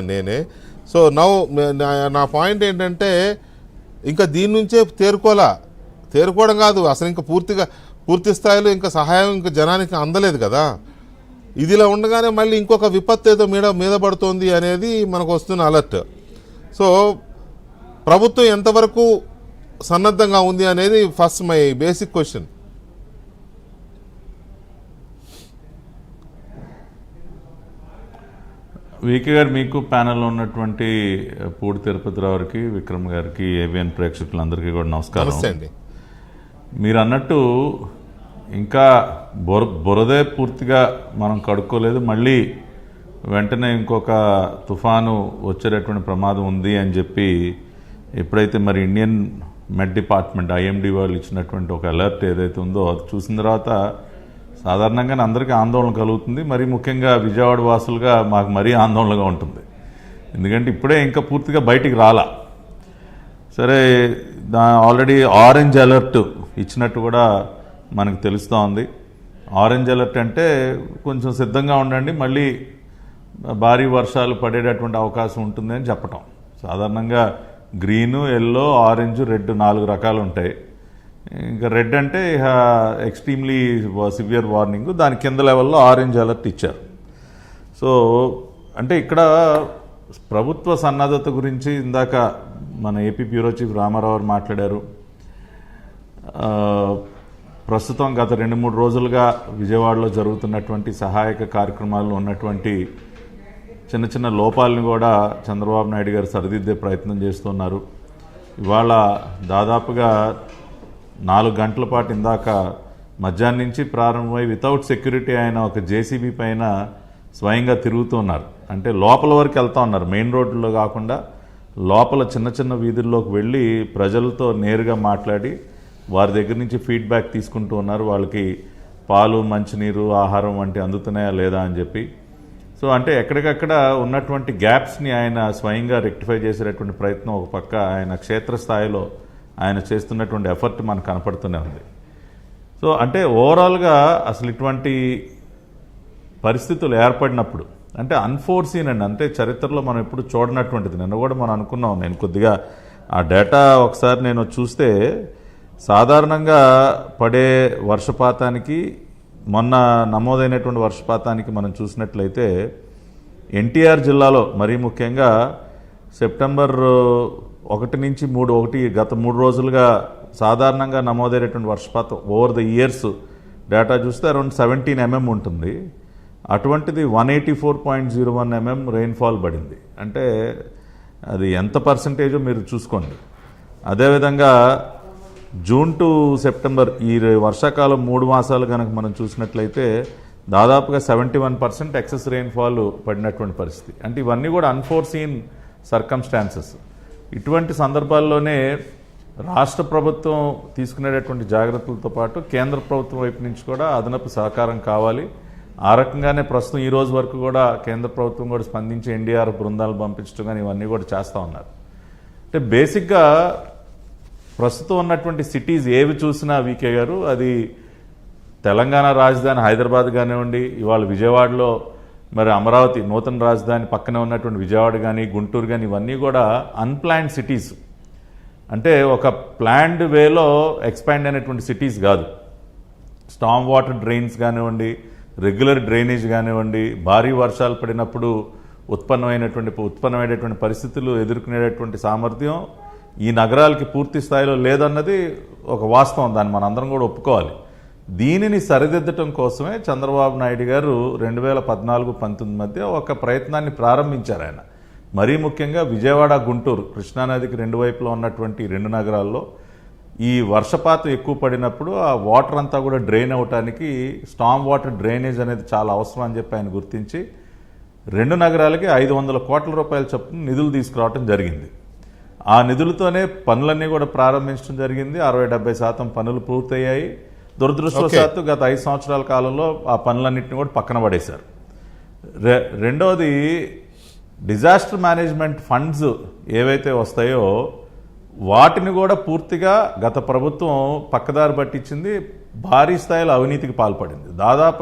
నేనే. So now నా point ఏంటంటే ఇంకా దీని నుంచే తేరుకోవడం కాదు అసలు, ఇంకా పూర్తి స్థాయిలో ఇంకా సహాయం ఇంకా జనానికి అందలేదు కదా. ఇదిలా ఉండగానే మళ్ళీ ఇంకొక విపత్తు ఏదో మీద పడుతోంది అనేది మనకు వస్తున్న అలర్ట్. సో ప్రభుత్వం ఎంతవరకు సన్నద్ధంగా ఉంది అనేది ఫస్ట్ మై బేసిక్ క్వశ్చన్. వీకే గారు, మీకు ప్యానెల్లో ఉన్నటువంటి పూడి తిరుపతిరావుకి, విక్రమ్ గారికి, ఏవిఎన్ ప్రేక్షకులందరికీ కూడా నమస్కారం. అండి, మీరు అన్నట్టు ఇంకా బురదే పూర్తిగా మనం కడుక్కోలేదు, మళ్ళీ వెంటనే ఇంకొక తుఫాను వచ్చేటటువంటి ప్రమాదం ఉంది అని చెప్పి ఎప్పుడైతే మరి ఇండియన్ మెట్ డిపార్ట్మెంట్ ఐఎండి వాళ్ళు ఇచ్చినటువంటి ఒక అలర్ట్ ఏదైతే ఉందో అది చూసిన తర్వాత సాధారణంగానే అందరికీ ఆందోళన కలుగుతుంది. మరీ ముఖ్యంగా విజయవాడ వాసులుగా మాకు మరీ ఆందోళనగా ఉంటుంది. ఎందుకంటే ఇప్పుడే ఇంకా పూర్తిగా బయటికి రాలా. సరే, ఆల్రెడీ ఆరెంజ్ అలర్ట్ ఇచ్చినట్టు కూడా మనకు తెలుస్తూ ఉంది. ఆరెంజ్ అలర్ట్ అంటే కొంచెం సిద్ధంగా ఉండండి, మళ్ళీ భారీ వర్షాలు పడేటటువంటి అవకాశం ఉంటుంది అని చెప్పటం. సాధారణంగా గ్రీను, ఎల్లో, ఆరెంజ్, రెడ్ 4 రకాలు ఉంటాయి. ఇంకా రెడ్ అంటే ఎక్స్ట్రీమ్లీ సివియర్ వార్నింగ్, దాని కింద లెవెల్లో ఆరెంజ్ అలర్ట్ ఇచ్చారు. సో అంటే ఇక్కడ ప్రభుత్వ సన్నద్ధత గురించి ఇందాక మన ఏపీ బ్యూరో చీఫ్ రామారావు మాట్లాడారు. ప్రస్తుతం గత 2-3 రోజులుగా విజయవాడలో జరుగుతున్నటువంటి సహాయక కార్యక్రమాల్లో ఉన్నటువంటి చిన్న చిన్న లోపాలను కూడా చంద్రబాబు నాయుడు గారు సరిదిద్దే ప్రయత్నం చేస్తున్నారు. ఇవాళ దాదాపుగా 4 గంటల పాటు ఇందాక మధ్యాహ్నం నుంచి ప్రారంభమై వితౌట్ సెక్యూరిటీ ఆయన ఒక జేసీబీ పైన స్వయంగా తిరుగుతున్నారు. అంటే లోపల వరకు వెళ్తూ ఉన్నారు, మెయిన్ రోడ్లో కాకుండా లోపల చిన్న చిన్న వీధుల్లోకి వెళ్ళి ప్రజలతో నేరుగా మాట్లాడి వారి దగ్గర నుంచి ఫీడ్బ్యాక్ తీసుకుంటూ ఉన్నారు. వాళ్ళకి పాలు, మంచినీరు, ఆహారం వంటి అందుతున్నాయా లేదా అని చెప్పి. సో అంటే ఎక్కడికక్కడ ఉన్నటువంటి గ్యాప్స్ని ఆయన స్వయంగా రెక్టిఫై చేసేటటువంటి ప్రయత్నం ఒక పక్క ఆయన క్షేత్రస్థాయిలో ఆయన చేస్తున్నటువంటి ఎఫర్ట్ మనకు కనపడుతూనే ఉంది. సో అంటే ఓవరాల్గా అసలు ఇటువంటి పరిస్థితులు ఏర్పడినప్పుడు అంటే అన్ఫోర్సీన్ అండి, అంటే చరిత్రలో మనం ఎప్పుడు చూడనటువంటిది. నిన్న కూడా మనం అనుకున్నాం, నేను కొద్దిగా ఆ డేటా ఒకసారి నేను చూస్తే సాధారణంగా పడే వర్షపాతానికి మొన్న నమోదైనటువంటి వర్షపాతానికి మనం చూసినట్లయితే ఎన్టీఆర్ జిల్లాలో మరీ ముఖ్యంగా సెప్టెంబర్ 1 నుంచి 3 గత 3 రోజులుగా సాధారణంగా నమోదైనటువంటి వర్షపాతం ఓవర్ ద ఇయర్స్ డేటా చూస్తే అరౌండ్ 17 mm ఉంటుంది. అటువంటిది 184.01 mm రెయిన్ఫాల్ పడింది. అంటే అది ఎంత పర్సంటేజో మీరు చూసుకోండి. అదేవిధంగా జూన్ టు సెప్టెంబర్ ఈ వర్షాకాలం 3 మాసాలు కనుక మనం చూసినట్లయితే దాదాపుగా 71% ఎక్సెస్ రెయిన్ఫాల్ పడినటువంటి పరిస్థితి. అంటే ఇవన్నీ కూడా అన్ఫోర్సీన్ సర్కమ్స్టాన్సెస్. ఇటువంటి సందర్భాల్లోనే రాష్ట్ర ప్రభుత్వం తీసుకునేటటువంటి జాగ్రత్తలతో పాటు కేంద్ర ప్రభుత్వం వైపు నుంచి కూడా అదనపు సహకారం కావాలి. ఆ రకంగానే ప్రస్తుతం ఈ రోజు వరకు కూడా కేంద్ర ప్రభుత్వం కూడా స్పందించి ఎన్డీఆర్ బృందాలు పంపించడం కానీ ఇవన్నీ కూడా చేస్తూ ఉన్నారు. అంటే బేసిక్గా ప్రస్తుతం ఉన్నటువంటి సిటీస్ ఏవి చూసినా వీకే గారు, అది తెలంగాణ రాజధాని హైదరాబాద్ కానివ్వండి, ఇవాళ విజయవాడలో మరి అమరావతి నూతన రాజధాని పక్కనే ఉన్నటువంటి విజయవాడ కానీ, గుంటూరు కానీ, ఇవన్నీ కూడా అన్ప్లాన్డ్ సిటీస్. అంటే ఒక ప్లాన్డ్ వేలో ఎక్స్పాండ్ అయినటువంటి సిటీస్ కాదు. స్టామ్ వాటర్ డ్రైన్స్ కానివ్వండి, రెగ్యులర్ డ్రైనేజ్ కానివ్వండి, భారీ వర్షాలు పడినప్పుడు ఉత్పన్నమైనటువంటి పరిస్థితులు ఎదుర్కొనేటటువంటి సామర్థ్యం ఈ నగరాలకి పూర్తి స్థాయిలో లేదన్నది ఒక వాస్తవం, దాన్ని మనందరం కూడా ఒప్పుకోవాలి. దీనిని సరిదిద్దటం కోసమే చంద్రబాబు నాయుడు గారు 2014-19 మధ్య ఒక ప్రయత్నాన్ని ప్రారంభించారు ఆయన. మరీ ముఖ్యంగా విజయవాడ, గుంటూరు కృష్ణానదికి 2 వైపులా ఉన్నటువంటి 2 నగరాల్లో ఈ వర్షపాతం ఎక్కువ పడినప్పుడు ఆ వాటర్ అంతా కూడా డ్రైన్ అవటానికి స్టామ్ వాటర్ డ్రైనేజ్ అనేది చాలా అవసరం అని చెప్పి ఆయన గుర్తించి 2 నగరాలకి 500 కోట్ల రూపాయల చొప్పున నిధులు తీసుకురావడం జరిగింది. ఆ నిధులతోనే పనులన్నీ కూడా ప్రారంభించడం జరిగింది. 60-70% పనులు పూర్తయ్యాయి. దురదృష్టవశాత్తు గత 5 సంవత్సరాల కాలంలో ఆ పనులన్నింటినీ కూడా పక్కన పడేశారు. రెండవది, డిజాస్టర్ మేనేజ్మెంట్ ఫండ్స్ ఏవైతే వస్తాయో వాటిని కూడా పూర్తిగా గత ప్రభుత్వం పక్కదారి పట్టించింది, భారీ స్థాయిలో అవినీతికి పాల్పడింది. దాదాపుగా